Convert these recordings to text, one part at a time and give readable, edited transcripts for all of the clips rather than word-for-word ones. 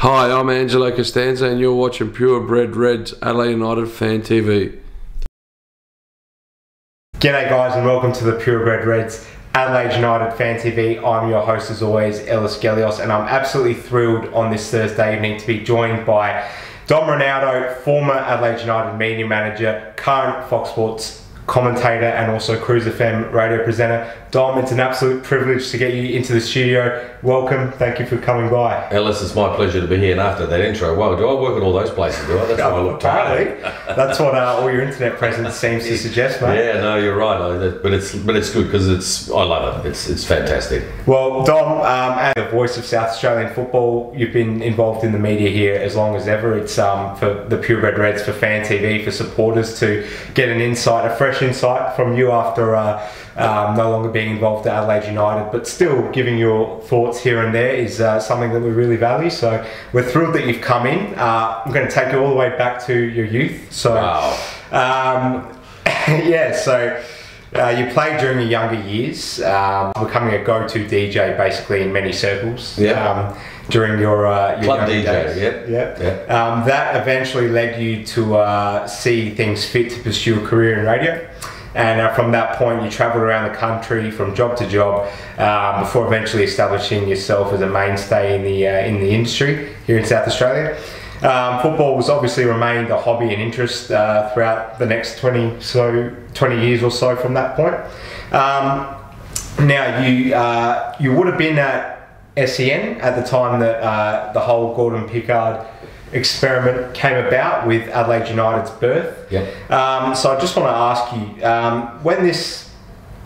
Hi, I'm Angelo Costanza and you're watching Purebred Reds Adelaide United Fan TV. G'day guys and welcome to the Purebred Reds Adelaide United Fan TV. I'm your host as always, Ellis Gelios, and I'm absolutely thrilled on this Thursday evening to be joined by Dom Rinaldo, former Adelaide United media manager, current Fox Sports commentator and also Cruise FM radio presenter. Dom, it's an absolute privilege to get you into the studio. Welcome, thank you for coming by. Ellis, it's my pleasure to be here. And after that intro, well, do I work at all those places, do I? That's why I look tired. That's what all your internet presence seems to suggest, mate. Yeah, no, you're right. But it's good because I love it. It's fantastic. Well, Dom, as the voice of South Australian football, you've been involved in the media here as long as ever. It's for the Purebred Reds, for Fan TV, for supporters to get an insight, a fresh insight from you after no longer being involved at Adelaide United, but still giving your thoughts here and there is something that we really value. So we're thrilled that you've come in. I'm going to take you all the way back to your youth. So, wow. Yeah, so you played during your younger years, becoming a go-to DJ basically in many circles. Yeah. During your club younger DJ, days. Yep. That eventually led you to see things fit to pursue a career in radio. And from that point, you travelled around the country from job to job before eventually establishing yourself as a mainstay in the industry here in South Australia. Football was obviously remained a hobby and interest throughout the next 20 years or so from that point. Now you would have been at SEN at the time that the whole Gordon Pickard experiment came about with Adelaide United's birth. Yep. So I just want to ask you, when this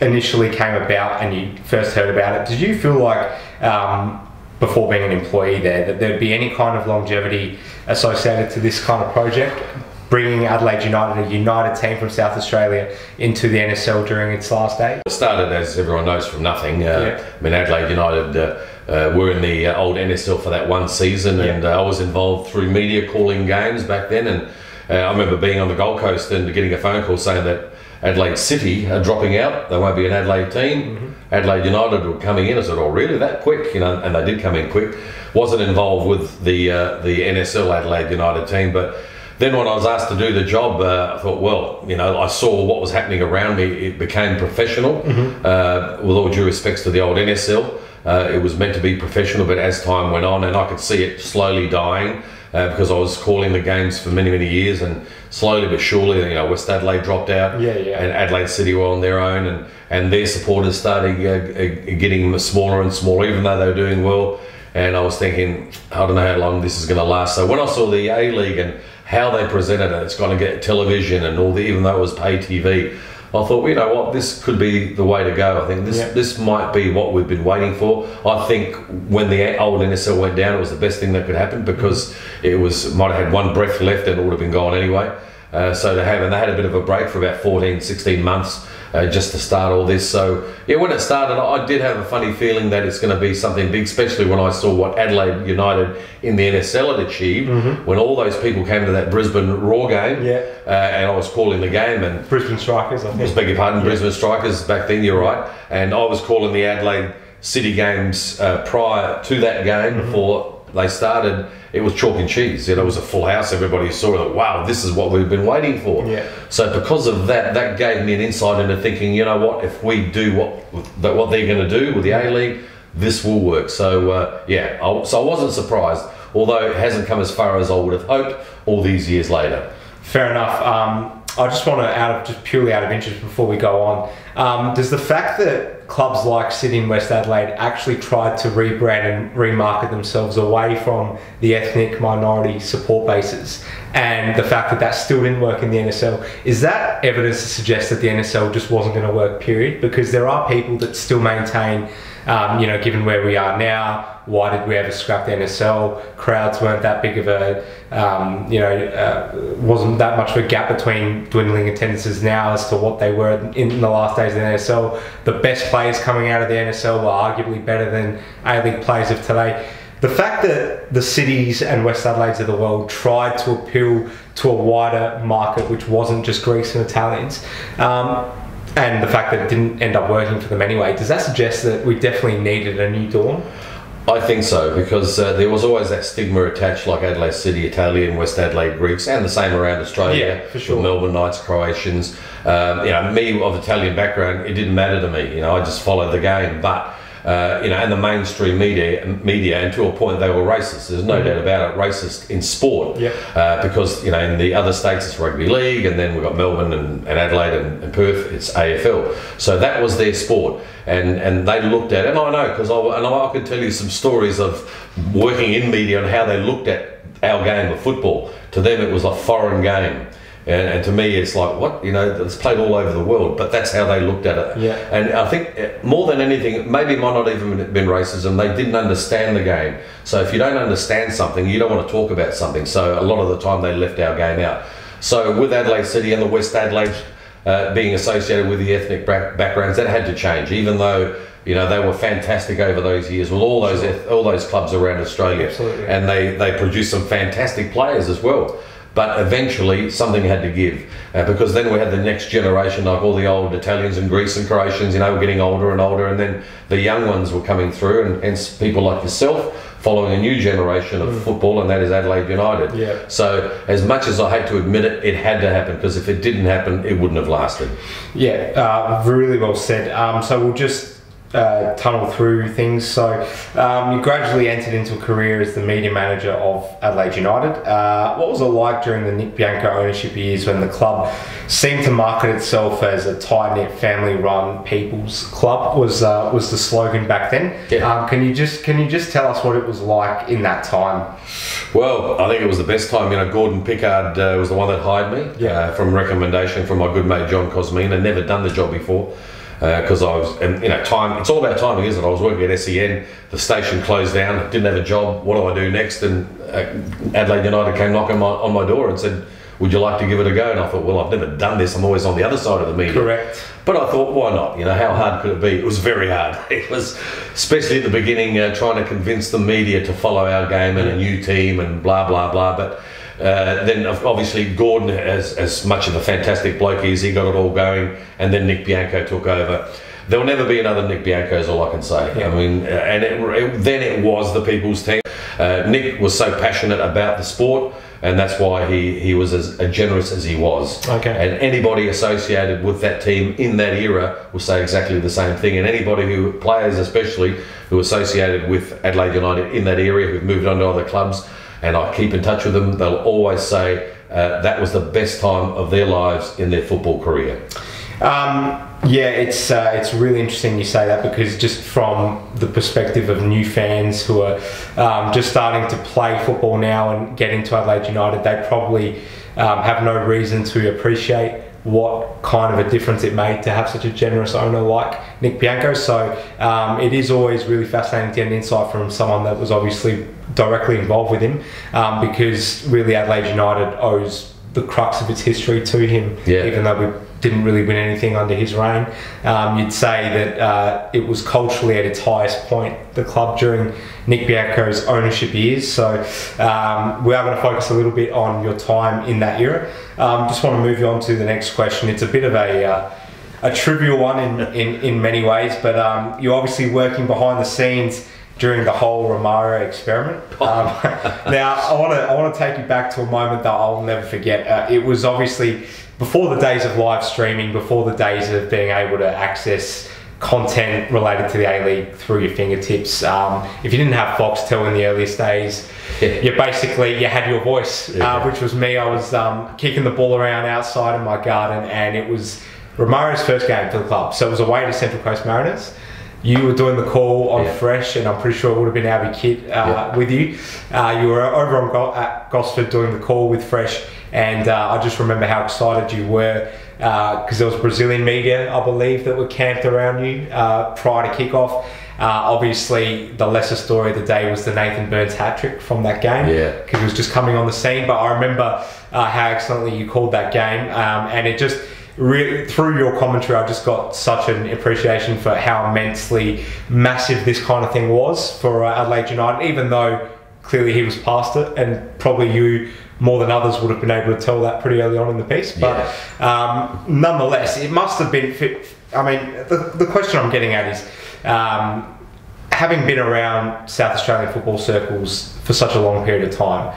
initially came about and you first heard about it, did you feel like, before being an employee there, that there'd be any kind of longevity associated to this kind of project, bringing Adelaide United, a United team from South Australia, into the NSL during its last days? It started, as everyone knows, from nothing. I mean, Adelaide United were in the old NSL for that one season, and I was involved through media calling games back then. And I remember being on the Gold Coast and getting a phone call saying that Adelaide City are dropping out. There won't be an Adelaide team. Adelaide United were coming in. I said, "Oh, really? That quick?" You know, and they did come in quick. Wasn't involved with the NSL Adelaide United team, but then when I was asked to do the job, I thought, well, you know, I saw what was happening around me. It became professional. With all due respects to the old NSL, it was meant to be professional, but as time went on, and I could see it slowly dying, because I was calling the games for many, many years, and slowly but surely, you know, West Adelaide dropped out, and Adelaide City were on their own, and their supporters started getting smaller and smaller, even though they were doing well. And I was thinking, I don't know how long this is going to last. So when I saw the A-League and how they presented it, it's going to get television and all even though it was pay TV, I thought, well, you know what, this could be the way to go. I think this might be what we've been waiting for. I think when the old NSL went down, it was the best thing that could happen, because it might have had one breath left and it would have been gone anyway. So they had a bit of a break for about 14, 16 months just to start all this. So yeah, when it started, I did have a funny feeling that it's going to be something big, especially when I saw what Adelaide United in the NSL had achieved, when all those people came to that Brisbane Raw game, and I was calling the game, and Brisbane Strikers, I think. Beg your pardon, Brisbane Strikers back then, you're right. And I was calling the Adelaide City games prior to that game, before they started. It was chalk and cheese. You know, it was a full house. Everybody saw it. Wow, this is what we've been waiting for. So because of that, that gave me an insight into thinking, you know what, if we do what they're going to do with the A-League, this will work. So so I wasn't surprised, although it hasn't come as far as I would have hoped all these years later. Fair enough. I just want to, just purely out of interest before we go on, does the fact that clubs like Sydney and West Adelaide actually tried to rebrand and remarket themselves away from the ethnic minority support bases, and the fact that that still didn't work in the NSL, is that evidence to suggest that the NSL just wasn't going to work, period? Because there are people that still maintain, you know, given where we are now, why did we ever scrap the NSL? Crowds weren't that big of a, wasn't that much of a gap between dwindling attendances now as to what they were in the last days of the NSL. The best players coming out of the NSL were arguably better than A-League players of today. The fact that the cities and West Adelaides of the world tried to appeal to a wider market, which wasn't just Greeks and Italians, and the fact that it didn't end up working for them anyway, does that suggest that we definitely needed a new dawn? I think so, because there was always that stigma attached, like Adelaide City, Italian, West Adelaide Greeks, and the same around Australia. Yeah, for sure. With Melbourne Knights, Croatians. Me of Italian background, it didn't matter to me. I just followed the game. But and the mainstream media, and to a point, they were racist. There's no doubt about it. Racist in sport, because in the other states it's rugby league, and then we've got Melbourne and Adelaide and Perth, it's AFL. So that was their sport, and they looked at it. And I know, because I could tell you some stories of working in media and how they looked at our game of football. To them, it was a foreign game. And to me, it's like, what? It's played all over the world, but that's how they looked at it. Yeah. And I think more than anything, maybe it might not even have been racism, they didn't understand the game. So if you don't understand something, you don't want to talk about something. So a lot of the time they left our game out. So with Adelaide City and the West Adelaide being associated with the ethnic backgrounds, that had to change, even though they were fantastic over those years with all those clubs around Australia. Absolutely. And they produced some fantastic players as well. But eventually something had to give, because then we had the next generation, like all the old Italians and Greeks and Croatians, were getting older and older, and then the young ones were coming through, and hence people like yourself following a new generation of football, and that is Adelaide United. Yeah. So as much as I hate to admit it, it had to happen, because if it didn't happen, it wouldn't have lasted. Yeah, really well said. So we'll just tunnel through things. So you gradually entered into a career as the media manager of Adelaide United. What was it like during the Nick Bianco ownership years, when the club seemed to market itself as a tight-knit, family-run people's club? Was the slogan back then? Yeah. Can you just tell us what it was like in that time? Well, I think it was the best time. Gordon Pickard was the one that hired me from recommendation from my good mate John Cosmine. I'd never done the job before. Because I was, time. It's all about timing, isn't it? I was working at SEN. The station closed down. Didn't have a job. What do I do next? And Adelaide United came knocking on my door and said, "Would you like to give it a go?" And I thought, well, I've never done this. I'm always on the other side of the media. Correct. But I thought, why not? How hard could it be? It was very hard. It was, especially at the beginning, trying to convince the media to follow our game and a new team and blah blah blah. But then obviously Gordon, as much of a fantastic bloke is, he got it all going, and then Nick Bianco took over. There'll never be another Nick Bianco, is all I can say. Yeah. Then it was the people's team. Nick was so passionate about the sport, and that's why he was as generous as he was. Okay. And anybody associated with that team in that era will say exactly the same thing. And anybody players especially, who associated with Adelaide United in that area, who've moved on to other clubs, and I keep in touch with them, they'll always say that was the best time of their lives in their football career. It's really interesting you say that, because just from the perspective of new fans who are just starting to play football now and get into Adelaide United, they probably have no reason to appreciate what kind of a difference it made to have such a generous owner like Nick Bianco. So it is always really fascinating to get an insight from someone that was obviously directly involved with him, because really Adelaide United owes the crux of its history to him, even though we didn't really win anything under his reign. You'd say that it was culturally at its highest point, the club, during Nick Bianco's ownership years. So we are going to focus a little bit on your time in that era. Just want to move you on to the next question. It's a bit of a trivial one in many ways, but you're obviously working behind the scenes during the whole Romario experiment. Now, I want to take you back to a moment that I'll never forget. It was obviously before the days of live streaming, before the days of being able to access content related to the A-League through your fingertips. If you didn't have Foxtel in the earliest days, you had your voice, which was me. I was kicking the ball around outside in my garden, and it was Romario's first game for the club. So it was away to Central Coast Mariners. You were doing the call on Fresh, and I'm pretty sure it would have been Abby Kitt with you. You were over at Gosford doing the call with Fresh, and I just remember how excited you were, because there was Brazilian media, I believe, that were camped around you prior to kickoff. Obviously, the lesser story of the day was the Nathan Burns hat-trick from that game, because he was just coming on the scene. But I remember how excellently you called that game, and it just... through your commentary, I just got such an appreciation for how immensely massive this kind of thing was for Adelaide United, even though clearly he was past it, and probably you, more than others, would have been able to tell that pretty early on in the piece. But nonetheless, it must have been fit. I mean, the question I'm getting at is, having been around South Australian football circles for such a long period of time,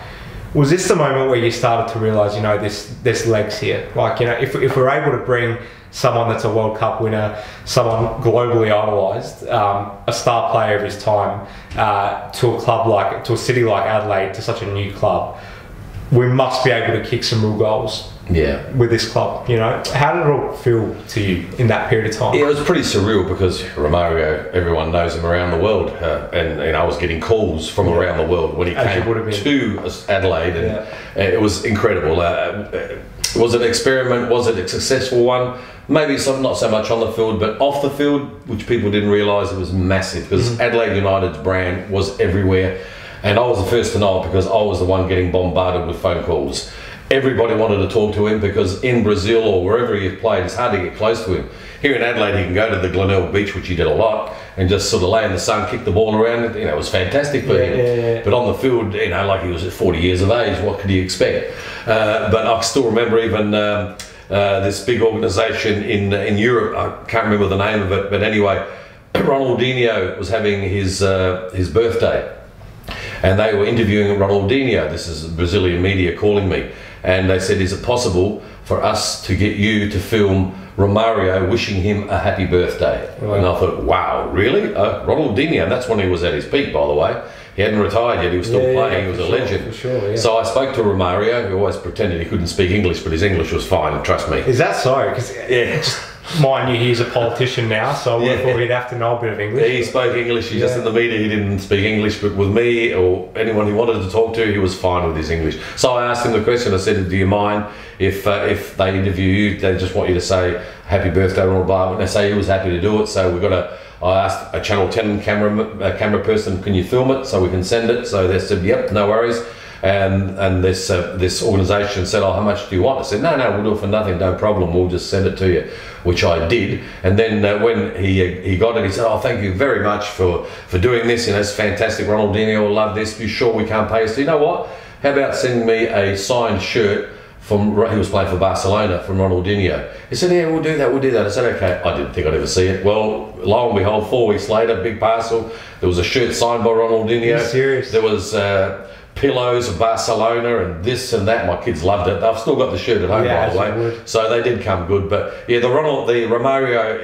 was this the moment where you started to realise, you know, there's legs here? Like, you know, if we're able to bring someone that's a World Cup winner, someone globally idolised, a star player of his time, to a city like Adelaide, to such a new club, we must be able to kick some real goals. Yeah. With this club, you know, how did it all feel to you in that period of time? Yeah, it was pretty surreal because Romario, everyone knows him around the world, and I was getting calls from around the world when he came to Adelaide, and it was incredible. Was it an experiment? Was it a successful one? Maybe not so much on the field, but off the field, which people didn't realise, it was massive because Adelaide United's brand was everywhere, and I was the first to know it because I was the one getting bombarded with phone calls. Everybody wanted to talk to him because in Brazil or wherever he played, it's hard to get close to him. Here in Adelaide, he can go to the Glenelg Beach, which he did a lot, and just sort of lay in the sun, kick the ball around. You know, it was fantastic for him. But on the field, you know, like he was at 40 years of age, what could you expect? But I still remember even this big organisation in Europe. I can't remember the name of it, but anyway, Ronaldinho was having his birthday, and they were interviewing Ronaldinho. This is Brazilian media calling me. And they said, is it possible for us to get you to film Romario wishing him a happy birthday? Right. And I thought, wow, really? Ronaldinho, and that's when he was at his peak, by the way. He hadn't retired yet, he was still playing, he was a legend. For sure, yeah. So I spoke to Romario, who always pretended he couldn't speak English, but his English was fine, trust me. Is that so? Because mind you, he's a politician now, so I would have thought he'd have to know a bit of English. He spoke English, he just in the media, he didn't speak English, but with me or anyone he wanted to talk to, he was fine with his English. So I asked him the question, I said, do you mind if they interview you, they just want you to say happy birthday or blah, and they say he was happy to do it, so I asked a Channel 10 camera person, can you film it so we can send it? So they said, yep, no worries. And this organisation said, oh, how much do you want? I said, no, we'll do it for nothing, no problem, we'll just send it to you, which I did. And then when he got it, he said, oh, thank you very much for doing this, you know, it's fantastic, Ronaldinho will love this, you sure we can't pay us? You know what, how about sending me a signed shirt from, he was playing for Barcelona, from Ronaldinho. He said, yeah, we'll do that. I said, okay. I didn't think I'd ever see it. Well, lo and behold, 4 weeks later, big parcel, there was a shirt signed by Ronaldinho. Are you serious? There was pillows of Barcelona and this and that. My kids loved it. I've still got the shirt at home, by the way. So they did come good. But yeah, the Romario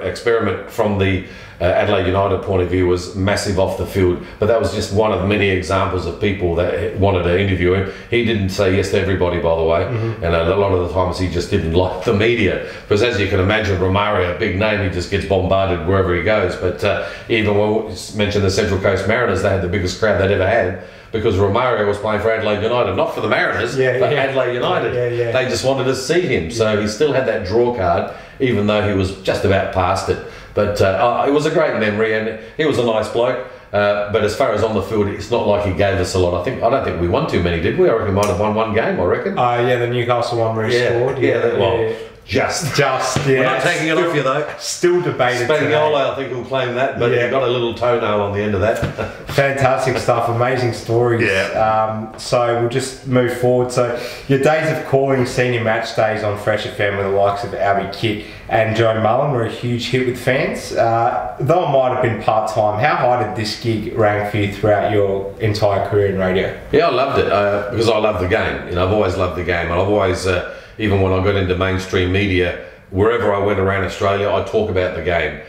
experiment from the Adelaide United point of view was massive off the field. But that was just one of many examples of people that wanted to interview him. He didn't say yes to everybody, by the way. And a lot of the times he just didn't like the media. Because as you can imagine, Romario, a big name, he just gets bombarded wherever he goes. But even when we mentioned the Central Coast Mariners, they had the biggest crowd they'd ever had. Because Romario was playing for Adelaide United, not for the Mariners, but Adelaide United. They just wanted to see him, so he still had that draw card, even though he was just about past it. But it was a great memory, and he was a nice bloke. But as far as on the field, it's not like he gave us a lot. I don't think we won too many, did we? I reckon we might have won one game, I reckon. Yeah, the Newcastle one where he scored. Just, yeah. We're not taking it off you though. Still debated. Spagnola, I think will claim that, but you got a little toenail on the end of that. Fantastic stuff, amazing stories. So we'll just move forward. So your days of calling senior match days on Fresh FM with the likes of Albie Kit and Joe Mullen were a huge hit with fans. Though it might have been part-time, how high did this gig rank for you throughout your entire career in radio? Yeah, I loved it because I love the game. You know, I've always loved the game, and I've always even when I got into mainstream media, wherever I went around Australia, I'd talk about the game,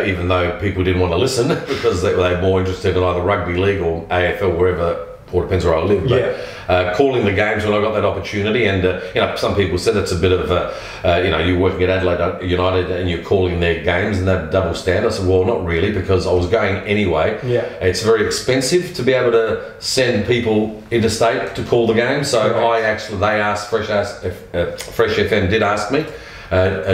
even though people didn't want to listen because they were more interested in either rugby league or AFL, wherever, or depends where I live. But calling the games when I got that opportunity, and you know, some people said it's a bit of you know, you're working at Adelaide United and you're calling their games and that double standard. I said, well, not really, because I was going anyway. It's very expensive to be able to send people interstate to call the game. So they asked Fresh FM did ask me,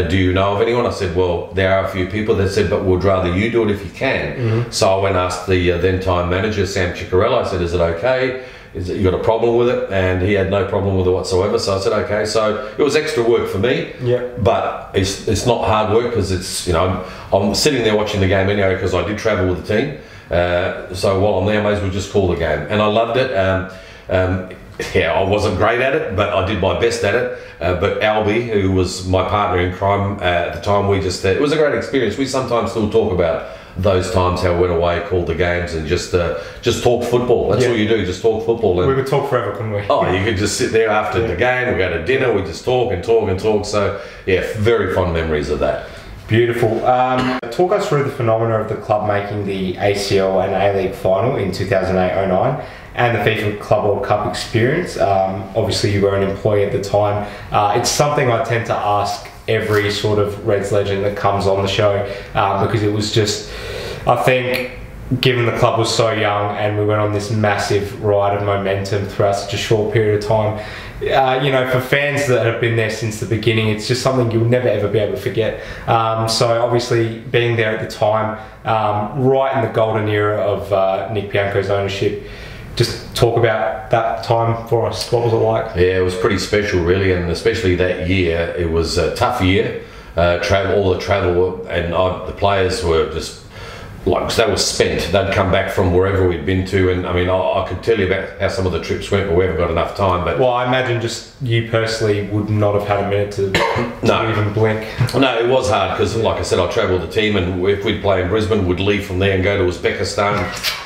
do you know of anyone? I said, well, there are a few people. They said, but we'd rather you do it if you can. So I went and asked the then time manager, Sam Ciccarello. I said, is it okay? You got a problem with it? And he had no problem with it whatsoever. So I said, okay. So it was extra work for me, but it's not hard work because it's, you know, I'm sitting there watching the game anyway because I did travel with the team. So while I'm there, I may as well just call the game. And I loved it. Yeah, I wasn't great at it, but I did my best at it. But Albie, who was my partner in crime at the time, it was a great experience. We sometimes still talk about those times how I went away, called the games, and just talk football. That's all you do, just talk football. And we could talk forever, couldn't we? Oh, you could just sit there after the game, we go to dinner, we just talk and talk and talk. So yeah, very fond memories of that. Beautiful. Talk us through the phenomena of the club making the ACL and A-League final in 2008-09 and the FIFA Club World Cup experience. Obviously you were an employee at the time. It's something I tend to ask every sort of Reds legend that comes on the show, because it was just, I think, given the club was so young and we went on this massive ride of momentum throughout such a short period of time, you know, for fans that have been there since the beginning, it's just something you'll never ever be able to forget. So obviously being there at the time, right in the golden era of Nick Bianco's ownership, just talk about that time for us. What was it like? Yeah, it was pretty special really, and especially that year, it was a tough year. All the travel, and the players were just, like, they were spent. They'd come back from wherever we'd been to, and I mean, I could tell you about how some of the trips went, but we haven't got enough time. But well, I imagine just you personally would not have had a minute to even blink. No, it was hard because, like I said, I travelled the team, and if we'd play in Brisbane, we'd leave from there and go to Uzbekistan,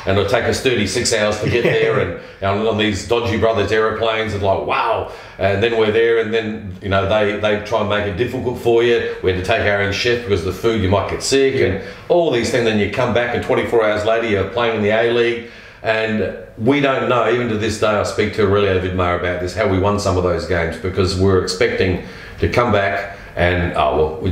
and it'd take us 36 hours to get there, and on these dodgy brothers aeroplanes, and like, wow. And then we're there, and then, you know, they try and make it difficult for you. We had to take our own chef because the food, you might get sick, and all these things. Then you come back, and 24 hours later you're playing in the A-League, and we don't know, even to this day. I speak to Aurelio Vidmar about this, how we won some of those games, because we're expecting to come back and we're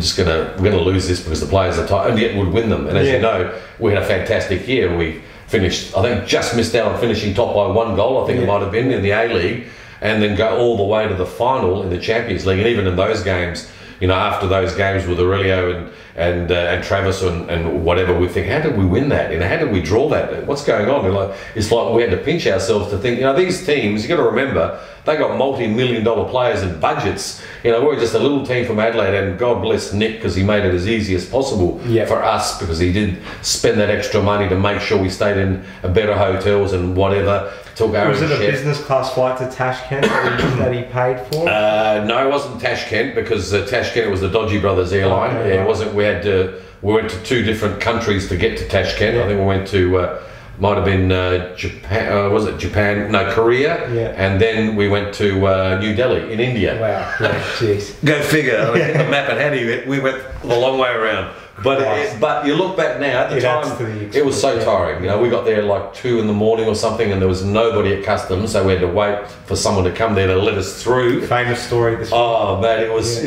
gonna lose this because the players are tired, and yet we'd win them. And as you know, we had a fantastic year. We finished, I think, just missed out on finishing top by 1 goal, I think it might have been, in the A-League, and then go all the way to the final in the Champions League. And even in those games, you know, after those games with Aurelio and Travis and whatever, we think, how did we win that? You know, how did we draw that? What's going on? It's like we had to pinch ourselves to think, you know, these teams, you got to remember, they got multi-million-dollar players and budgets. You know, we're just a little team from Adelaide, and God bless Nick, because he made it as easy as possible for us, because he did spend that extra money to make sure we stayed in better hotels and whatever. Was it a business class flight to Tashkent that he paid for? No, it wasn't Tashkent, because Tashkent was the Dodgy Brothers airline. It wasn't. We went to 2 different countries to get to Tashkent. I think we went to might have been Japan. Was it Japan? No, Korea. And then we went to New Delhi in India. Wow. Jeez. Go figure. The map and how we went the long way around. But you look back now, at the time, it was so tiring. You know, we got there like 2 in the morning or something, and there was nobody at customs, so we had to wait for someone to come there to let us through. Famous story. This oh man, it was,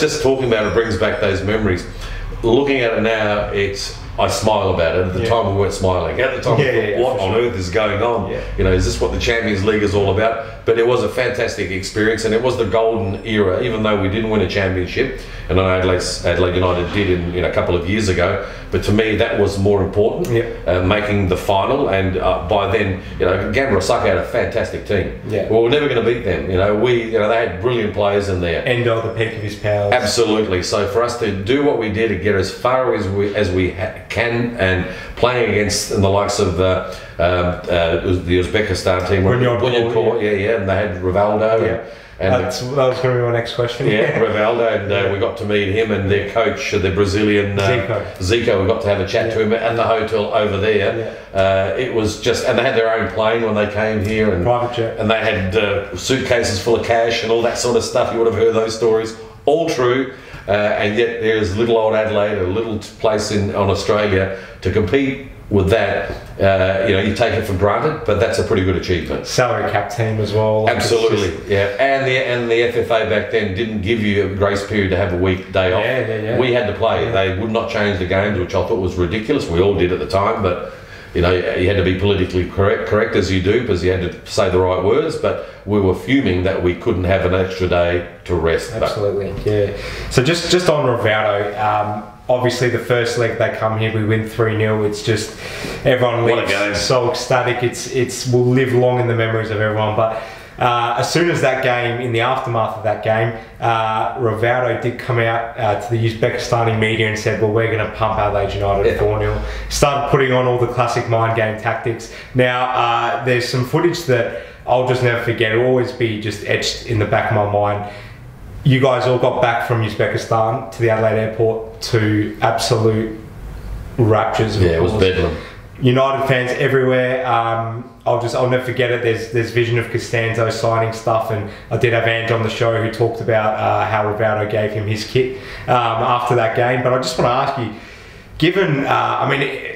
just talking about it brings back those memories. Looking at it now, I smile about it. At the time, we weren't smiling. At the time, we thought, what on earth is going on? You know, is this what the Champions League is all about? But it was a fantastic experience, and it was the golden era, even though we didn't win a championship. And I know Adelaide United did in a couple of years ago. But to me, that was more important, making the final. And by then, you know, Gamba Osaka had a fantastic team. Well, we're never going to beat them. You know, they had brilliant players in there. Endo, the peak of his powers. Absolutely. So for us to do what we did, to get as far as we can, and playing against the likes of the Uzbekistan team, and they had Rinaldo. And that was going to be my next question. Rinaldo, and we got to meet him and their coach, the Brazilian Zico. We got to have a chat to him at the hotel over there. It was just, and they had their own plane when they came here, and private jet, and they had suitcases full of cash and all that sort of stuff. You would have heard those stories, all true. And yet there's little old Adelaide, a little place on Australia, to compete with that. You take it for granted, but that's a pretty good achievement. Salary cap team as well. Absolutely, And the FFA back then didn't give you a grace period to have a week day off. We had to play. They would not change the games, which I thought was ridiculous. We all did at the time, but you had to be politically correct as you do, because you had to say the right words. But we were fuming that we couldn't have an extra day to rest. Absolutely, So just on Rinaldo, obviously the first leg they come here, we win 3-0. It's just, everyone leaves so ecstatic. It's will live long in the memories of everyone. But as soon as that game, in the aftermath of that game, Rivaldo did come out to the Uzbekistani media and said, well, we're going to pump Adelaide United 4-0. Started putting on all the classic mind game tactics. Now, there's some footage that I'll just never forget. It'll always be just etched in the back of my mind. You guys all got back from Uzbekistan to the Adelaide airport to absolute raptures. Yeah, it was bedlam. United fans everywhere. I'll never forget it. There's vision of Costanzo signing stuff, and I did have Ange on the show who talked about how Rinaldo gave him his kit after that game. But I just want to ask you, given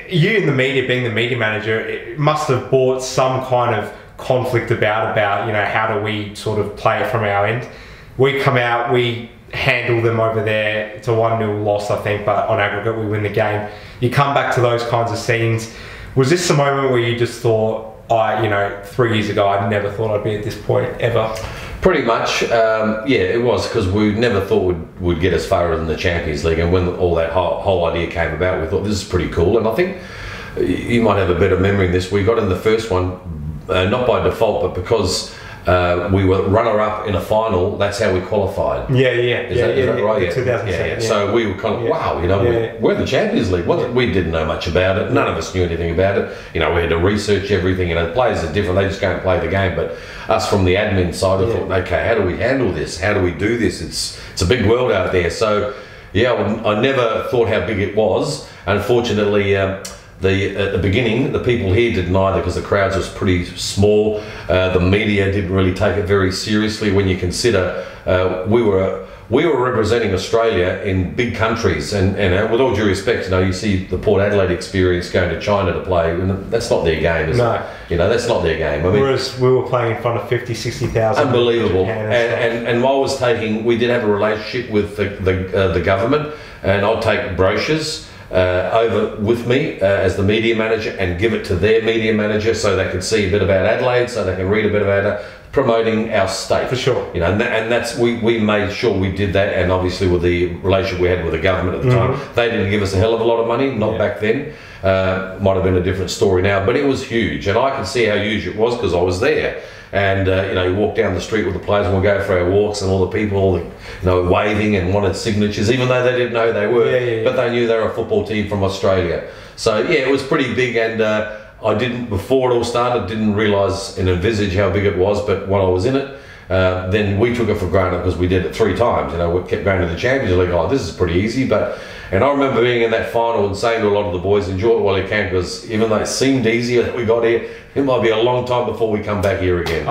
you in the media, being the media manager, it must have brought some kind of conflict about how do we sort of play it from our end. We come out, we handle them over there. It's a 1-0 loss, I think, but on aggregate we win the game. You come back to those kinds of scenes. Was this the moment where you just thought, 3 years ago I never thought I'd be at this point ever? Pretty much, yeah, it was, because we never thought we'd get as far as in the Champions League, and when all that whole idea came about, we thought this is pretty cool. And I think you might have a better memory in this. We got in the first one, not by default, but because we were runner-up in a final. That's how we qualified. Is that right? Yeah. 2007. Yeah. So we were kind of wow, we're in the Champions League. We didn't know much about it. None of us knew anything about it. We had to research everything. Players are different. They just go and play the game. But us from the admin side, I thought, okay, how do we handle this? How do we do this? It's a big world out there. So yeah, I never thought how big it was. Unfortunately. At the beginning, the people here didn't either, because the crowds was pretty small. The media didn't really take it very seriously when you consider we were representing Australia in big countries, and with all due respect, you see the Port Adelaide experience going to China to play, and that's not their game, is it? That's not their game. Whereas we were playing in front of 50, 60,000. Unbelievable. And we did have a relationship with the government, and I'd take brochures over with me as the media manager and give it to their media manager so they can see a bit about Adelaide, so they can read a bit about it, promoting our state. For sure. And that's we made sure we did that, and obviously with the relationship we had with the government at the time, they didn't give us a hell of a lot of money, not back then. Might have been a different story now, but it was huge, and I can see how huge it was because I was there. And you walk down the street with the players, and we'll go for our walks, and all the people, waving and wanted signatures, even though they didn't know who they were, but they knew they were a football team from Australia. So yeah, it was pretty big, and I didn't, before it all started, didn't realise and envisage how big it was. But when I was in it, then we took it for granted because we did it 3 times. We kept going to the Champions League. Oh, this is pretty easy, and I remember being in that final and saying to a lot of the boys, enjoy it while you can, because even though it seemed easier that we got here, it might be a long time before we come back here again.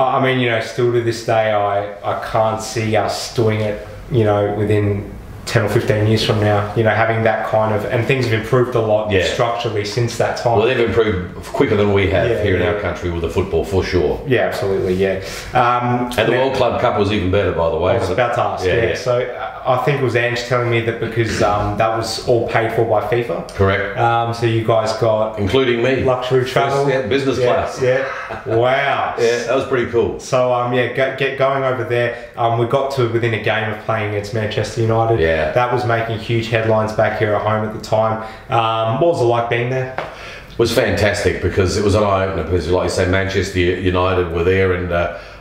Still to this day, I can't see us doing it, within 10 or 15 years from now, having that kind of, and things have improved a lot structurally since that time. Well, they've improved quicker than we have here in our country with the football, for sure. Yeah, absolutely, and the World Club Cup was even better, by the way. I was about to ask, So I think it was Ange telling me that because that was all paid for by FIFA. Correct. So you guys got... Including me. Luxury travel. Business class. Yeah. Wow. Yeah, that was pretty cool. So, get going over there. We got to within a game of playing against Manchester United. Yeah. That was making huge headlines back here at home at the time. What was it like being there? It was fantastic, because it was an eye-opener, because like you say, Manchester United were there, and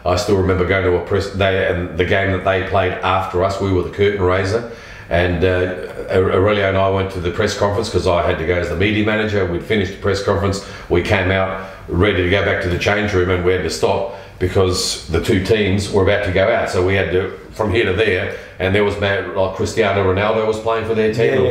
I still remember going to a press day, and the game that they played after us, we were the curtain raiser, and Aurelio and I went to the press conference because I had to go as the media manager. We'd finished the press conference, we came out ready to go back to the change room, and we had to stop because the 2 teams were about to go out, so we had to, from here to there, and there was like Cristiano Ronaldo was playing for their team,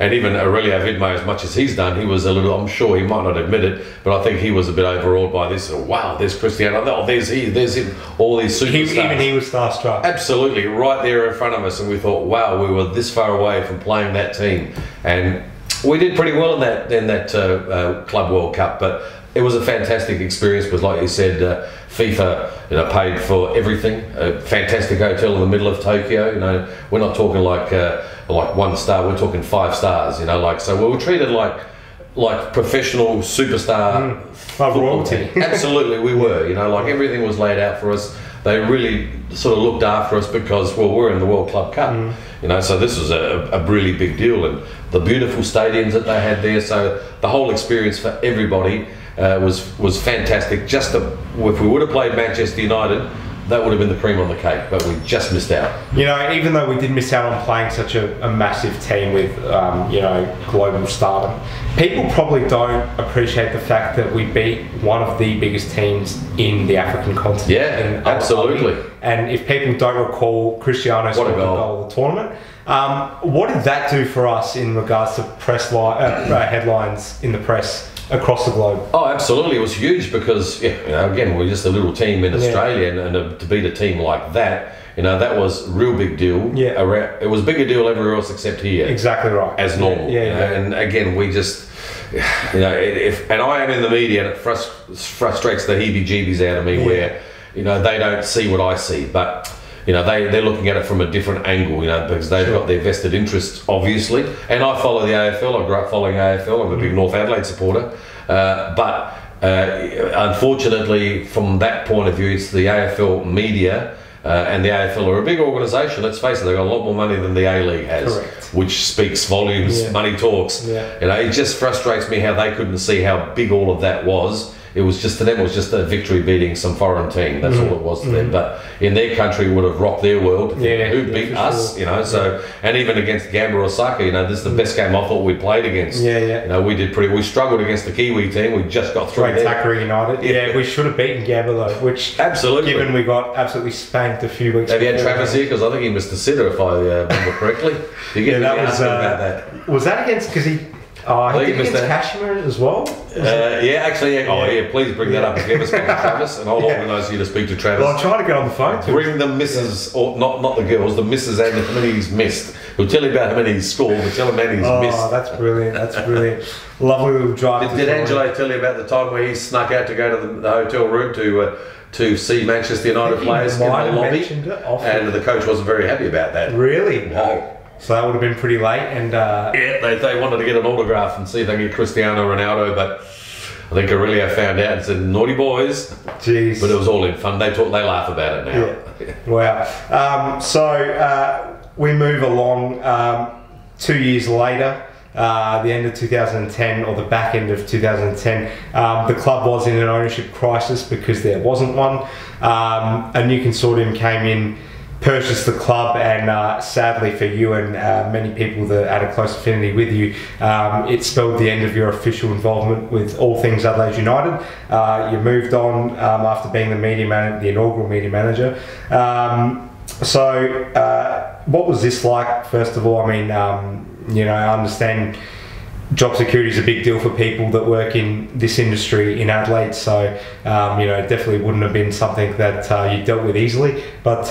and even Aurelio Vidmar, as much as he's done, he was a little, I'm sure he might not admit it, but I think he was a bit overawed by this. Wow, there's Cristiano, oh, there's him, all these superstars. Even he was starstruck. Absolutely, right there in front of us, and we thought, wow, we were this far away from playing that team, and we did pretty well in that Club World Cup, but it was a fantastic experience because, like you said, FIFA paid for everything. A fantastic hotel in the middle of Tokyo. We're not talking like 1 star. We're talking 5 stars. So we were treated like professional superstar royalty. Absolutely, we were. Everything was laid out for us. They really sort of looked after us because, well, we're in the World Club Cup. So this was a really big deal, and the beautiful stadiums that they had there. So the whole experience for everybody was fantastic. If we would have played Manchester United, that would have been the cream on the cake, but we just missed out. You know, even though we did miss out on playing such a massive team with, you know, global stardom, people probably don't appreciate the fact that we beat one of the biggest teams in the African continent. Yeah, absolutely. And if people don't recall, Cristiano scored the goal of the tournament. What did that do for us in regards to press headlines in the press across the globe? Oh, absolutely. It was huge because, you know, again, we're just a little team in Australia, and to beat a team like that, you know, that was a real big deal. Yeah. It was a bigger deal everywhere else except here. Exactly right. As normal. Yeah. And again, we just, you know, and I am in the media, and it frustrates the heebie-jeebies out of me where, you know, they don't see what I see, but, you know, they're looking at it from a different angle, you know, because they've got their vested interests, obviously. And I follow the AFL. I grew up following AFL. I'm a big North Adelaide supporter. But unfortunately, from that point of view, it's the AFL media, and the AFL are a big organisation. Let's face it, they've got a lot more money than the A-League has, which speaks volumes. Yeah. Money talks. Yeah. You know, it just frustrates me how they couldn't see how big all of that was. It was just, to them, it was just a victory beating some foreign team. That's all it was to them. But in their country, it would have rocked their world. Who beat us? Sure. You know, so, and even against Gamba or Osaka, you know, this is the best game I thought we'd played against. You know, we struggled against the Kiwi team. We just got through there. AAMI United. Yeah, we should have beaten Gamba though, which, given we got absolutely spanked a few weeks ago. Have you had Travis here? Because I think he missed a sitter, if I remember correctly. You get that was about that. Was that against, because he did against Kashmir as well? Please bring that up if you ever speak to Travis, and I'll organise you to speak to Travis. Well, I'm trying to get on the phone. Bring the misses, or not the girls, the misses and how many he's missed. We'll tell you about how many he's scored, we'll tell him how many he's missed. Oh, that's brilliant, that's brilliant. Lovely little drive. Did Angelo tell you about the time where he snuck out to go to the hotel room to see Manchester United players in the lobby? And the coach wasn't very happy about that. Really? No. So that would have been pretty late, and they wanted to get an autograph and see if they could get Cristiano Ronaldo, but I think Aurelio found out and said, "Naughty boys." Jeez. But it was all in fun. They laugh about it now. Yeah. Wow. So we move along. 2 years later, the end of 2010, or the back end of 2010, the club was in an ownership crisis because there wasn't one. A new consortium came in, purchased the club, and sadly for you and many people that had a close affinity with you, it spelled the end of your official involvement with all things Adelaide United. You moved on after being the inaugural media manager. What was this like, first of all? I mean, you know, I understand job security is a big deal for people that work in this industry in Adelaide, so you know, it definitely wouldn't have been something that you dealt with easily. But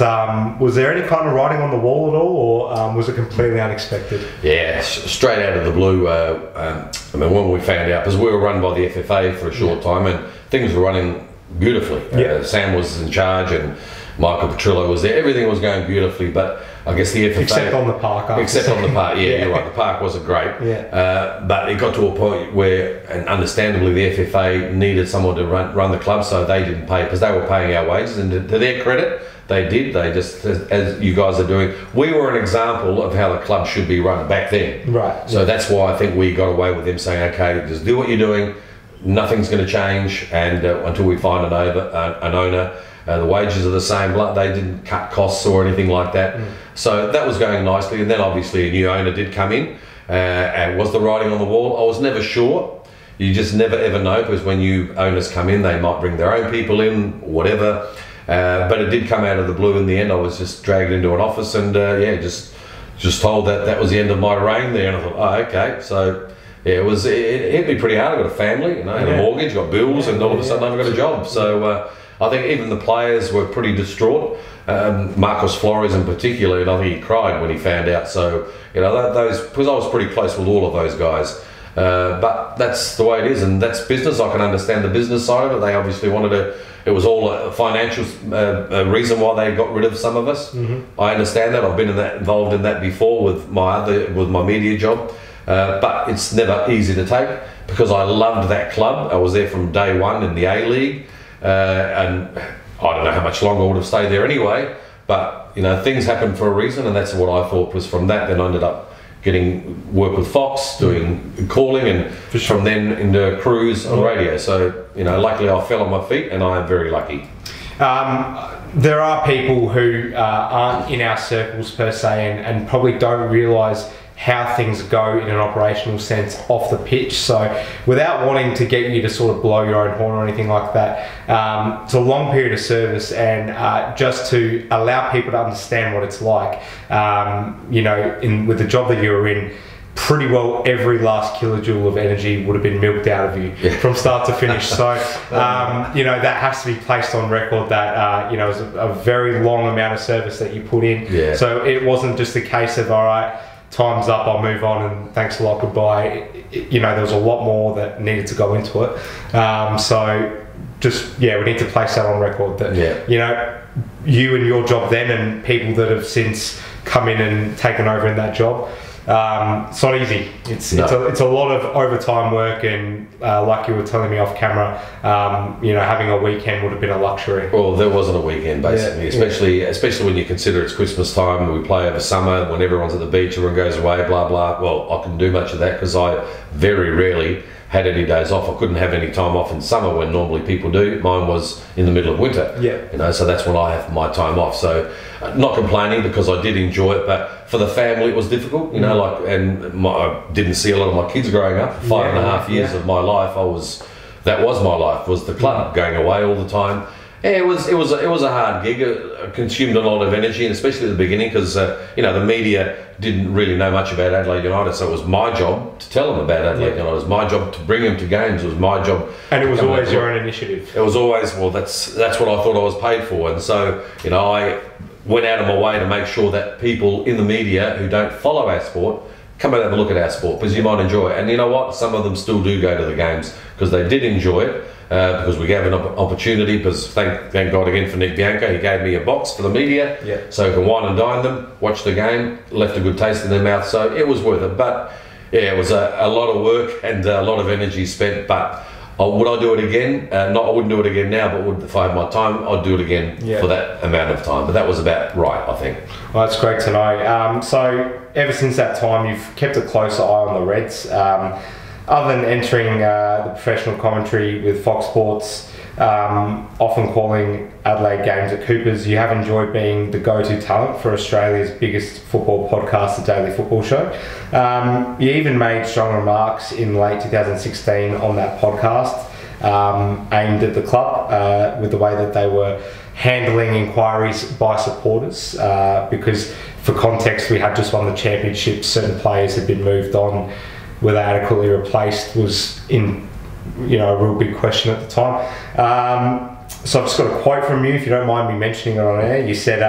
was there any kind of writing on the wall at all, or was it completely unexpected? Yeah, straight out of the blue. I mean, when we found out, because we were run by the FFA for a short time, and things were running beautifully. Sam was in charge, and Michael Petrillo was there. Everything was going beautifully, but I guess the FFA... Except on the park. You're right. The park wasn't great. But it got to a point where, and understandably, the FFA needed someone to run the club, so they didn't pay, because they were paying our wages, and to their credit, they did. They just, as you guys are doing, we were an example of how the club should be run back then. Right. So that's why I think we got away with them saying, okay, just do what you're doing, nothing's going to change, and until we find an owner. The wages are the same. They didn't cut costs or anything like that. So that was going nicely. And then obviously a new owner did come in. And was the writing on the wall? I was never sure. You just never ever know, because when new owners come in, they might bring their own people in, whatever. But it did come out of the blue in the end. I was just dragged into an office and just told that was the end of my reign there. And I thought, oh, okay. So yeah, it hit me pretty hard. I got a family, you know, and a mortgage, got bills, and all of a sudden I've got a job. So I think even the players were pretty distraught. Marcos Flores in particular, and I think he cried when he found out. So, you know, because I was pretty close with all of those guys. But that's the way it is, and that's business. I can understand the business side of it. They obviously wanted to. It was all a financial reason why they got rid of some of us. I understand that. I've been involved in that before with my media job. But it's never easy to take, because I loved that club. I was there from day one in the A-League. And I don't know how much longer I would have stayed there anyway, but you know, things happen for a reason, and that's what I thought was from that. Then I ended up getting work with Fox, doing calling, and from then into cruise on radio. So, you know, luckily I fell on my feet, and I am very lucky. There are people who aren't in our circles per se and probably don't realise how things go in an operational sense off the pitch. So without wanting to get you to sort of blow your own horn or anything like that, it's a long period of service, and just to allow people to understand what it's like, with the job that you were in, pretty well every last kilojoule of energy would have been milked out of you from start to finish. So, that has to be placed on record that, it was a very long amount of service that you put in. Yeah. So it wasn't just a case of, all right, time's up, I'll move on and thanks a lot, goodbye. There was a lot more that needed to go into it. We need to place that on record that, you and your job then and people that have since come in and taken over in that job, it's not easy. It's a lot of overtime work, and like you were telling me off camera, having a weekend would have been a luxury. Well, there wasn't a weekend basically, especially when you consider it's Christmas time. We play over summer when everyone's at the beach, everyone goes away, blah blah. Well, I couldn't do much of that because I very rarely had any days off. I couldn't have any time off in summer when normally people do. Mine was in the middle of winter. So that's when I have my time off. So not complaining because I did enjoy it, but for the family it was difficult. I didn't see a lot of my kids growing up. 5.5 years of my life, that was my life, was the club, going away all the time. Yeah, it was a hard gig. It consumed a lot of energy, and especially at the beginning, because the media didn't really know much about Adelaide United, so it was my job to tell them about Adelaide United. It was my job to bring them to games. It was my job, and it was always your own initiative. It was always that's what I thought I was paid for, and so I went out of my way to make sure that people in the media who don't follow our sport come and have a look at our sport because you might enjoy it. And you know what? Some of them still do go to the games because they did enjoy it. Because we gave an opportunity, because thank God again for Nick Bianco, he gave me a box for the media, so I can wine and dine them, watch the game, left a good taste in their mouth, so it was worth it. But it was a lot of work and a lot of energy spent, but would I do it again? I wouldn't do it again now, but if I had my time, I'd do it again for that amount of time. But that was about right, I think. Well, that's great to know. So ever since that time, you've kept a closer eye on the Reds. Other than entering the professional commentary with Fox Sports, often calling Adelaide games at Cooper's, you have enjoyed being the go-to talent for Australia's biggest football podcast, The Daily Football Show. You even made strong remarks in late 2016 on that podcast, aimed at the club with the way that they were handling inquiries by supporters, because for context, we had just won the championship, certain players had been moved on, whether adequately replaced was in a real big question at the time. So I've just got a quote from you, if you don't mind me mentioning it on air. You said,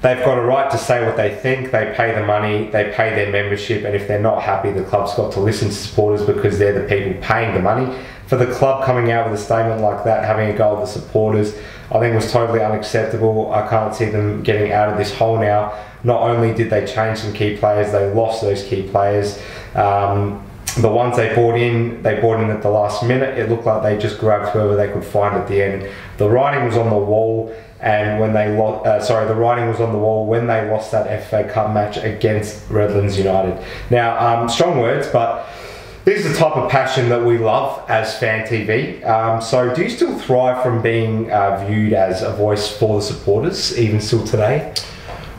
they've got a right to say what they think, they pay the money, they pay their membership, and if they're not happy, the club's got to listen to supporters because they're the people paying the money. For the club coming out with a statement like that, having a go at the supporters, I think was totally unacceptable. I can't see them getting out of this hole now. Not only did they change some key players, they lost those key players. The ones they brought in at the last minute. It looked like they just grabbed whoever they could find at the end. The writing was on the wall, and when they the writing was on the wall when they lost that FA Cup match against Redlands United. Now, strong words, but this is the type of passion that we love as Fan TV. So do you still thrive from being viewed as a voice for the supporters, even still today?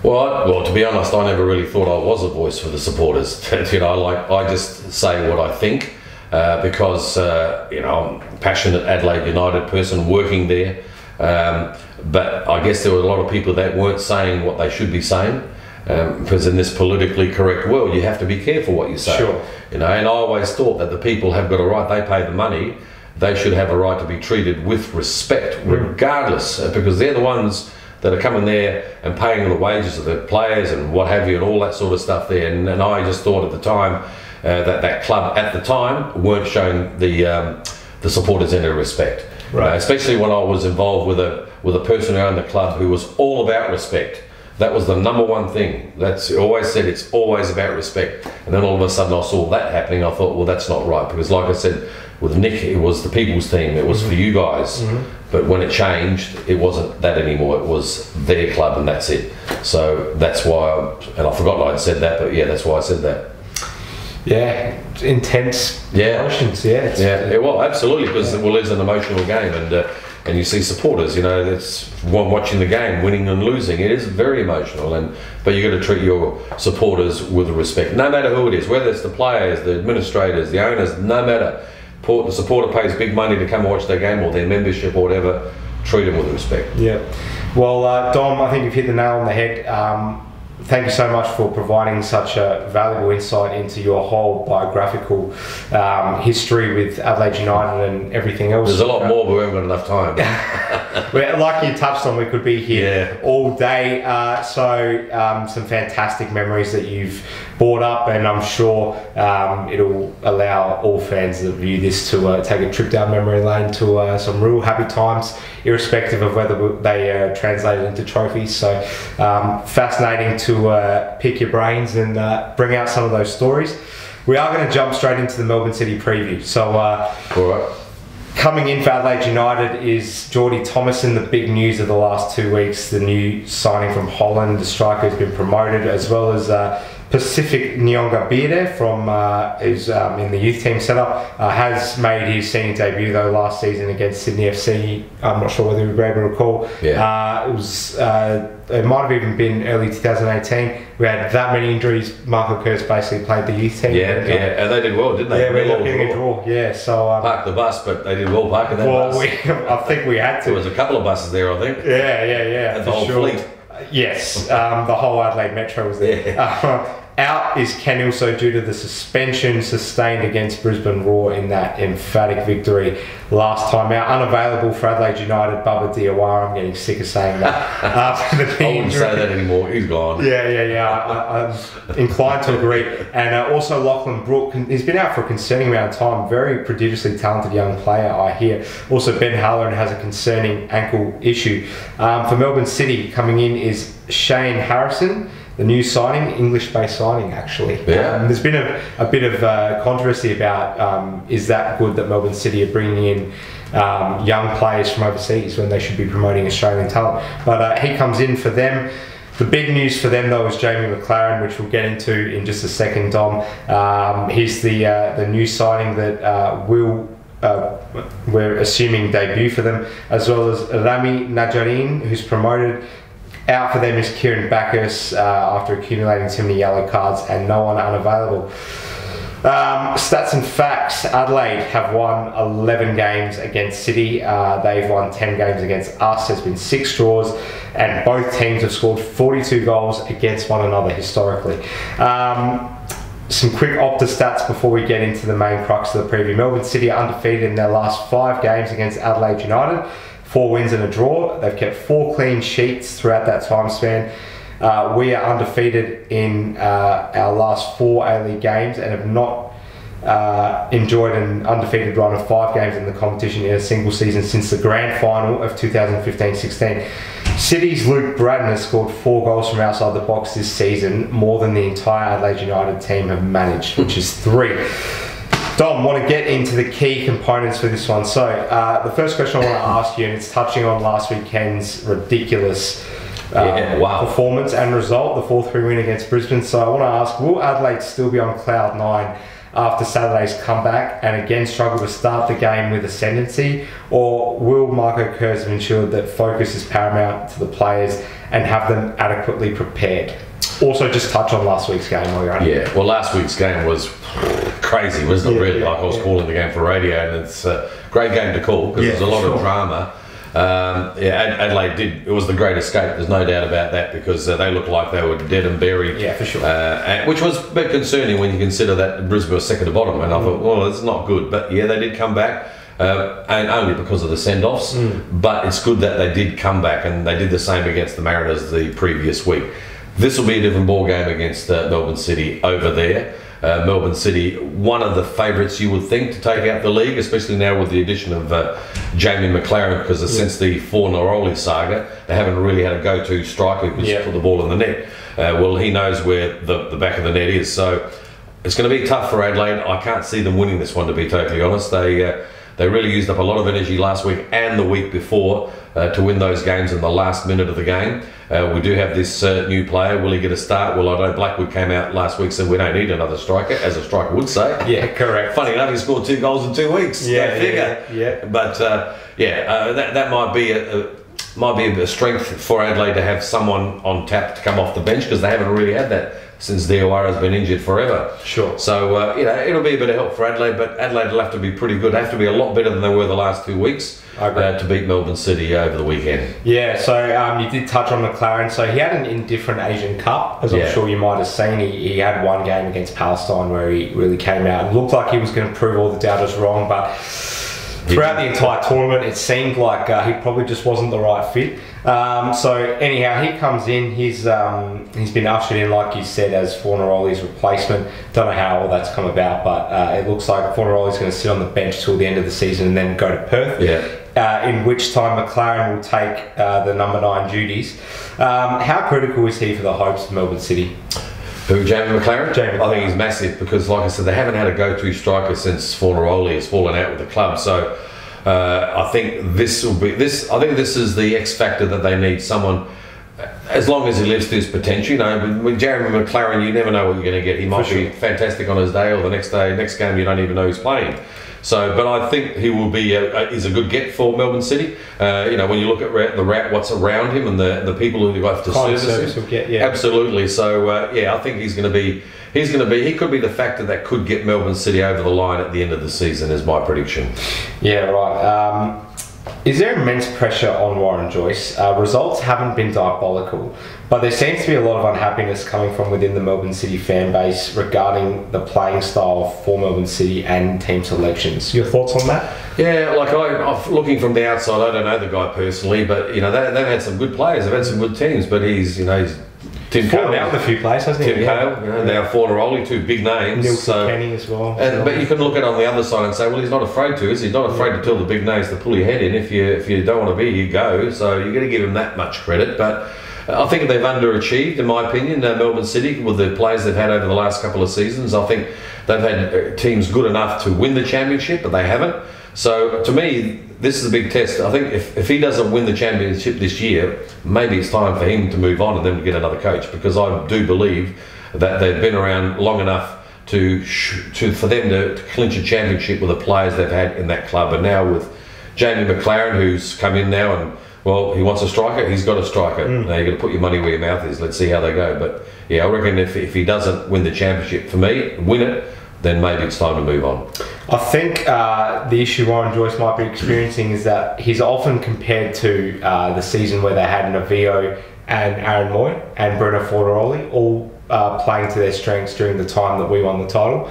Well, to be honest, I never really thought I was a voice for the supporters. I just say what I think because I'm a passionate Adelaide United person working there. But I guess there were a lot of people that weren't saying what they should be saying. Because in this politically correct world, you have to be careful what you say. Sure. And I always thought that the people have got a right. They pay the money. They should have a right to be treated with respect, regardless, because they're the ones that are coming there and paying the wages of the players and what have you and all that sort of stuff there. And I just thought at the time that club at the time weren't showing the supporters any respect. Right. Especially when I was involved with a person who owned the club who was all about respect. That was the number one thing. That's always said, it's always about respect. And then all of a sudden I saw that happening. I thought, well, that's not right, because like I said, with Nick, it was the people's team. It was for you guys. But when it changed, it wasn't that anymore. It was their club, and that's it. So that's why, and I forgot I'd said that, but yeah, that's why I said that. Yeah, intense emotions. Well, absolutely, because it is an emotional game, and and you see supporters, you know, that's one watching the game, winning and losing. It is very emotional, but you got to treat your supporters with respect, no matter who it is, whether it's the players, the administrators, the owners, no matter. The supporter pays big money to come and watch their game or their membership or whatever. Treat them with respect. Yeah. Well, Dom, I think you've hit the nail on the head. Thank you so much for providing such a valuable insight into your whole biographical history with Adelaide United and everything else. There's a lot more, but we haven't got enough time. Well, like you touched on, we could be here all day. Some fantastic memories that you've brought up, and I'm sure it'll allow all fans that view this to take a trip down memory lane to some real happy times, irrespective of whether they translated into trophies. So fascinating to pick your brains and bring out some of those stories. We are going to jump straight into the Melbourne City preview. So all right. Coming in for Adelaide United is Geordie Thomason, the big news of the last 2 weeks, the new signing from Holland. The striker has been promoted, as well as Pacific Nyongabire from who's in the youth team setup, has made his senior debut though last season against Sydney FC. I'm not sure whether you were able to recall. It might have even been early 2018. We had that many injuries. Marco Kurz basically played the youth team. And they did well, didn't they? Yeah, we ended up getting a draw. Yeah, so parked the bus, but they did well parking that bus. I think we had to. There was a couple of buses there, I think. Yeah. And the whole fleet. Yes, the whole Adelaide Metro was there. Yeah. Out is Ken Ilso due to the suspension sustained against Brisbane Roar in that emphatic victory last time out. Unavailable for Adelaide United, Bubba Diawara. I'm getting sick of saying that. After the I wouldn't say that anymore. He's gone. Yeah. I'm inclined to agree. And also Lachlan Brook. He's been out for a concerning amount of time. Very prodigiously talented young player, I hear. Also Ben Halloran has a concerning ankle issue. For Melbourne City, coming in is Shane Harrison. The new signing, English-based signing, actually. Yeah. There's been a bit of controversy about is that good that Melbourne City are bringing in young players from overseas when they should be promoting Australian talent. But he comes in for them. The big news for them, though, is Jamie McLaren, which we'll get into in just a second, Dom. He's the new signing that we're assuming debut for them, as well as Rami Najarine, who's promoted. Out for them is Kieran Bacchus after accumulating too many yellow cards and no one unavailable. Stats and facts. Adelaide have won 11 games against City. They've won 10 games against us. There's been 6 draws and both teams have scored 42 goals against one another historically. Some quick Opta stats before we get into the main crux of the preview. Melbourne City are undefeated in their last 5 games against Adelaide United. 4 wins and a draw. They've kept 4 clean sheets throughout that time span. We are undefeated in our last 4 A-League games and have not enjoyed an undefeated run of 5 games in the competition in a single season since the grand final of 2015-16. City's Luke Braddon has scored 4 goals from outside the box this season, more than the entire Adelaide United team have managed, which is 3. Dom, want to get into the key components for this one. So the first question I want to ask you, and it's touching on last weekend's ridiculous performance and result, the 4-3 win against Brisbane. So I want to ask, will Adelaide still be on cloud 9 after Saturday's comeback and again struggle to start the game with ascendancy, or will Marco Kurz have ensured that focus is paramount to the players and have them adequately prepared? Also, just touch on last week's game while you're at it. Yeah, well, last week's game was crazy, wasn't it, really? Like I was calling the game for radio, and it's a great game to call because there's a lot of drama. Adelaide did. It was the great escape. There's no doubt about that because they looked like they were dead and buried. Yeah, for sure. Which was a bit concerning when you consider that Brisbane was second to bottom, and I thought, well, it's not good. But yeah, they did come back. And only because of the send-offs, but it's good that they did come back, and they did the same against the Mariners the previous week. This will be a different ball game against Melbourne City over there. Melbourne City, one of the favourites you would think to take out the league, especially now with the addition of Jamie McLaren, because since the Fornaroli saga, they haven't really had a go-to striker who can put the ball in the net. Well, he knows where the back of the net is, so it's going to be tough for Adelaide. I can't see them winning this one, to be totally honest. they really used up a lot of energy last week and the week before to win those games in the last minute of the game. We do have this new player. Will he get a start? Well, I know Blackwood came out last week and said we don't need another striker, as a striker would say. Yeah, correct. Funny enough, he scored 2 goals in 2 weeks. Yeah, Go figure. yeah. But that might be a strength for Adelaide to have someone on tap to come off the bench, because they haven't really had that since Diawara's been injured forever. Sure. So it'll be a bit of help for Adelaide, but Adelaide will have to be pretty good. They have to be a lot better than they were the last 2 weeks to beat Melbourne City over the weekend. Yeah, so you did touch on McLaren. So he had an indifferent Asian Cup, as I'm sure you might have seen. He had one game against Palestine where he really came out and looked like he was going to prove all the doubters wrong, but throughout the entire tournament, it seemed like he probably just wasn't the right fit. So anyhow, he comes in. He's been ushered in, like you said, as Fornaroli's replacement. Don't know how all that's come about, but it looks like Fornaroli's going to sit on the bench till the end of the season and then go to Perth. Yeah. In which time McLaren will take the number 9 duties. How critical is he for the hopes of Melbourne City? Who, Jamie McLaren? Jamie I think he's massive, because, like I said, they haven't had a go-to striker since Fornaroli has fallen out with the club. So I think this will be this. I think this is the X factor that they need. Someone, as long as he lives to his potential. You know, with Jeremy McLaren, you never know what you're going to get. He might be fantastic on his day, or the next game you don't even know he's playing. So, but I think he will be is a good get for Melbourne City. When you look at what's around him and the people who have to service him, absolutely. So, I think he's going to be. He could be the factor that could get Melbourne City over the line at the end of the season, is my prediction. Yeah, right. Is there immense pressure on Warren Joyce? Results haven't been diabolical, but there seems to be a lot of unhappiness coming from within the Melbourne City fan base regarding the playing style for Melbourne City and team selections. Your thoughts on that? Yeah, I'm looking from the outside, I don't know the guy personally, but they've had some good players, they've had some good teams, but he's Tim Cale out with a few players, hasn't he? Tim Cale, now Fornaroli, 2 big names. Neil Kenny as well. But you can look at it on the other side and say, well, he's not afraid to, is he? He's not afraid to tell the big names to pull your head in. If you don't want to be, you go. So you're going to give him that much credit. But I think they've underachieved, in my opinion, Melbourne City, with the players they've had over the last couple of seasons. I think they've had teams good enough to win the championship, but they haven't. So to me, this is a big test. I think if he doesn't win the championship this year, maybe it's time for him to move on and then to get another coach, because I do believe that they've been around long enough for them to clinch a championship with the players they've had in that club. And now with Jamie McLaren, who's come in now and, well, he wants a striker, he's got a striker. Now you've got to put your money where your mouth is. Let's see how they go. But yeah, I reckon if he doesn't win the championship, for me, win it, then maybe it's time to move on. I think the issue Warren Joyce might be experiencing is that he's often compared to the season where they had Navio and Aaron Moy and Bruno Fornaroli all playing to their strengths during the time that we won the title.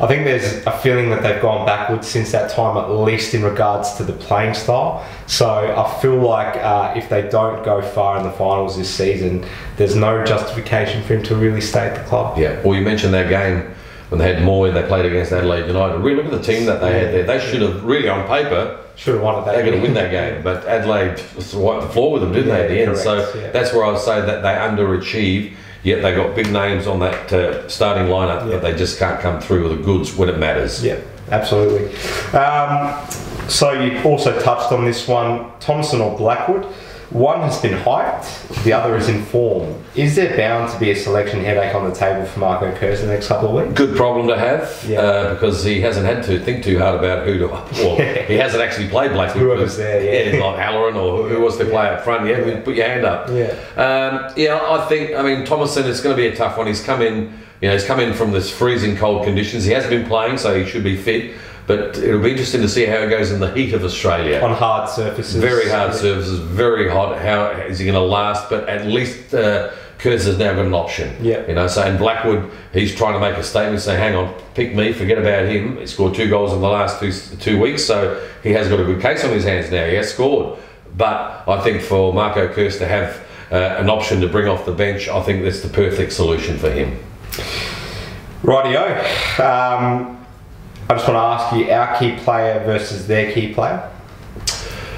I think there's a feeling that they've gone backwards since that time, at least in regards to the playing style. So I feel like if they don't go far in the finals this season, there's no justification for him to really stay at the club. Yeah, well, you mentioned that game when they had Moy and they played against Adelaide United. Really look at the team that they had there. They should have, really on paper, should have won it. They're going to win that game, but Adelaide wiped the floor with them, didn't they, at the end? Correct, so that's where I would say that they underachieve, yet they got big names on that starting lineup, but they just can't come through with the goods when it matters. Yeah, absolutely. So you also touched on this one, Thomason or Blackwood. One has been hyped, the other is in form. Is there bound to be a selection headache on the table for Marco Kurz in the next couple of weeks? Good problem to have, because he hasn't had to think too hard about who to... Well, he hasn't actually played Blackwood. Whoever's there, like Halloran or who was to play up front. Put your hand up. I think, Thomason, it's going to be a tough one. He's come in, he's come in from this freezing cold conditions. He hasn't been playing, so he should be fit. But it'll be interesting to see how it goes in the heat of Australia. On hard surfaces. Very hard surfaces, very hot. How is he going to last? But at least Kurz has now got an option. So in Blackwood, he's trying to make a statement, say, hang on, pick me, forget about him. He scored 2 goals in the last two weeks, so he has got a good case on his hands now. He has scored. But I think for Marco Kurz to have an option to bring off the bench, I think that's the perfect solution for him. Rightio. I just want to ask you, our key player versus their key player.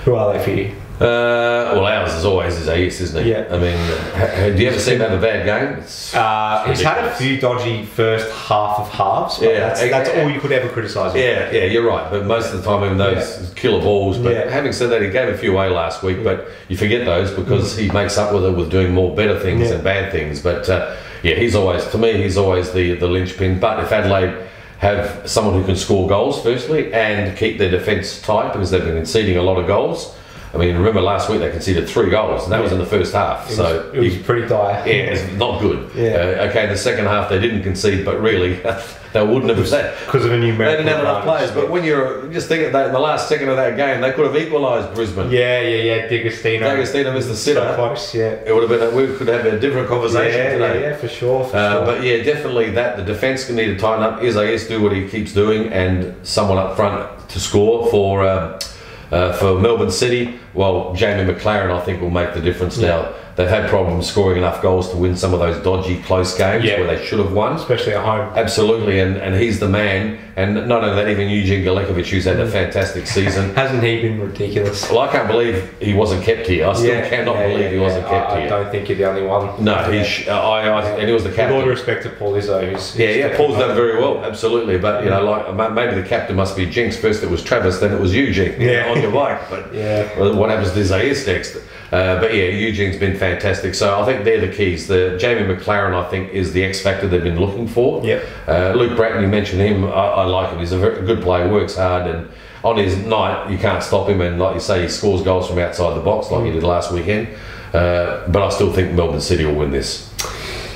Who are they for you? Well, ours is always his ace, isn't it? Yeah. I mean, do you ever see him have a bad game? He's had a few dodgy first half of halves, but that's all you could ever criticise him. Yeah, you're right. But most of the time, even those killer balls. But having said that, he gave a few away last week. But you forget those because he makes up with it with doing more better things than bad things. But he's always the linchpin. But if Adelaide have someone who can score goals, firstly, and keep their defence tight because they've been conceding a lot of goals. I mean, remember last week they conceded 3 goals, and that was in the first half. It was pretty dire. Yeah, it's not good. Okay, the second half they didn't concede, but really they wouldn't have said because of a numerical. They didn't have enough players. But when you're just thinking that in the last second of that game, they could have equalised Brisbane. Yeah. D'Agostino missed the sitter. So close. Yeah, it would have been. We could have a different conversation today. Yeah, for sure. But definitely that the defence can need to tighten up. Isaias do what he keeps doing, and someone up front to score for Melbourne City. Well, Jamie McLaren, I think, will make the difference now. They've had problems scoring enough goals to win some of those dodgy close games where they should have won. Especially at home. Absolutely, and he's the man. And not only that, even Eugene Galekovic, who's had a fantastic season. Hasn't he been ridiculous? Well, I can't believe he wasn't kept here. I still cannot believe he wasn't kept here. I don't think you're the only one. No, and he was the captain. With all respect to Paul Izzo, Paul's done very well, absolutely. But, maybe the captain must be jinxed. First it was Travis, then it was Eugene on your bike. But what happens to Isaias next? Eugene's been fantastic. So I think they're the keys. The Jamie McLaren, I think, is the X factor they've been looking for. Luke Bratton, you mentioned him. I like him. He's a very good player. Works hard, and on his night you can't stop him. And like you say, he scores goals from outside the box, like he did last weekend. But I still think Melbourne City will win this.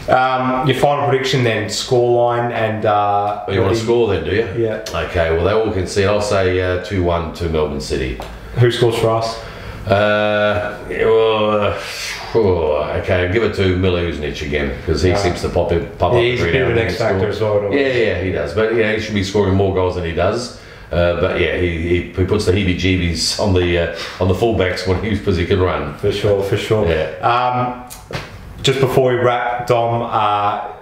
Your final prediction then, scoreline and... you want to score then, do you? Yeah. Okay, well they all concede. I'll say 2-1 to Melbourne City. Who scores for us? Okay, give it to Miluznic again because he seems to pop up. He's a bit of an X factor as well. Yeah, he does. But he should be scoring more goals than he does. He puts the heebie-jeebies on the fullbacks because he can run. For sure. Yeah. Just before we wrap, Dom,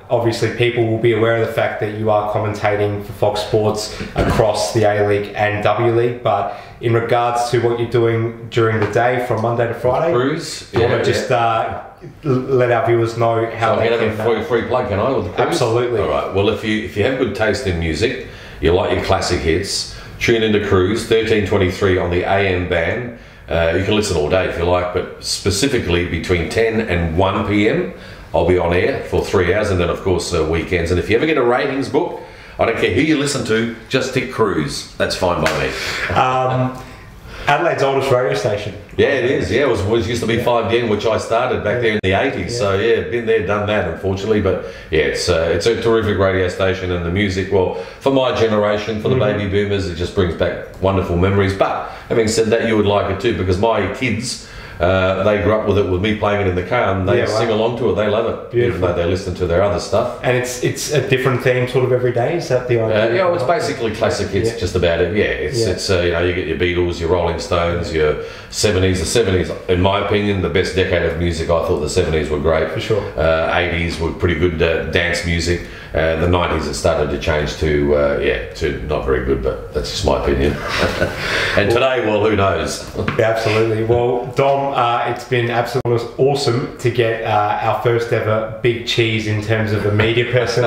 obviously people will be aware of the fact that you are commentating for Fox Sports across the A-League and W-League, but in regards to what you're doing during the day from Monday to Friday, cruise, do you want to just let our viewers know how they can... have a free plug, can I, with the cruise? Absolutely. All right, well, if you have good taste in music, you like your classic hits, tune into Cruise, 1323 on the AM band. You can listen all day if you like, but specifically between 10 and 1 p.m, I'll be on air for 3 hours, and then of course weekends. And if you ever get a ratings book, I don't care who you listen to, just tick Cruise. That's fine by me. Adelaide's oldest radio station. Yeah, it is. Yeah, it used to be 5DN, which I started back there in the 80s. Yeah. So been there, done that, unfortunately. But it's a terrific radio station, and the music, well, for my generation, for the baby boomers, it just brings back wonderful memories. But having said that, you would like it too, because my kids, they grew up with it, with me playing it in the car, and they sing along to it. They love it, even though they listen to their other stuff. And it's a different theme sort of every day. Is that the idea? It's basically classic hits, just about it. It's you get your Beatles, your Rolling Stones, your 70s. The 70s, in my opinion, the best decade of music. I thought the 70s were great. For sure. 80s were pretty good dance music. The 90s it started to change to not very good, but that's just my opinion. And today, well, who knows? Absolutely. Well, Dom, it's been absolutely awesome to get our first ever big cheese in terms of a media person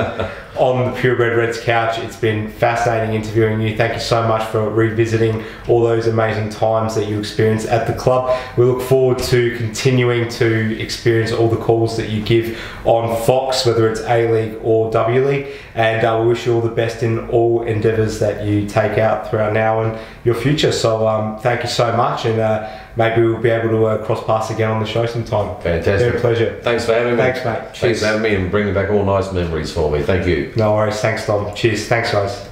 on the Purebred Reds couch. It's been fascinating interviewing you. Thank you so much for revisiting all those amazing times that you experienced at the club. We look forward to continuing to experience all the calls that you give on Fox, whether it's A-League or W-League, and we wish you all the best in all endeavours that you take out throughout now and your future. So thank you so much, and maybe we'll be able to cross paths again on the show sometime. Fantastic. Been a pleasure. Thanks for having me. Thanks, mate. Cheers. Thanks for having me and bringing back all nice memories for me. Thank you. No worries. Thanks, Dom. Cheers. Thanks, guys.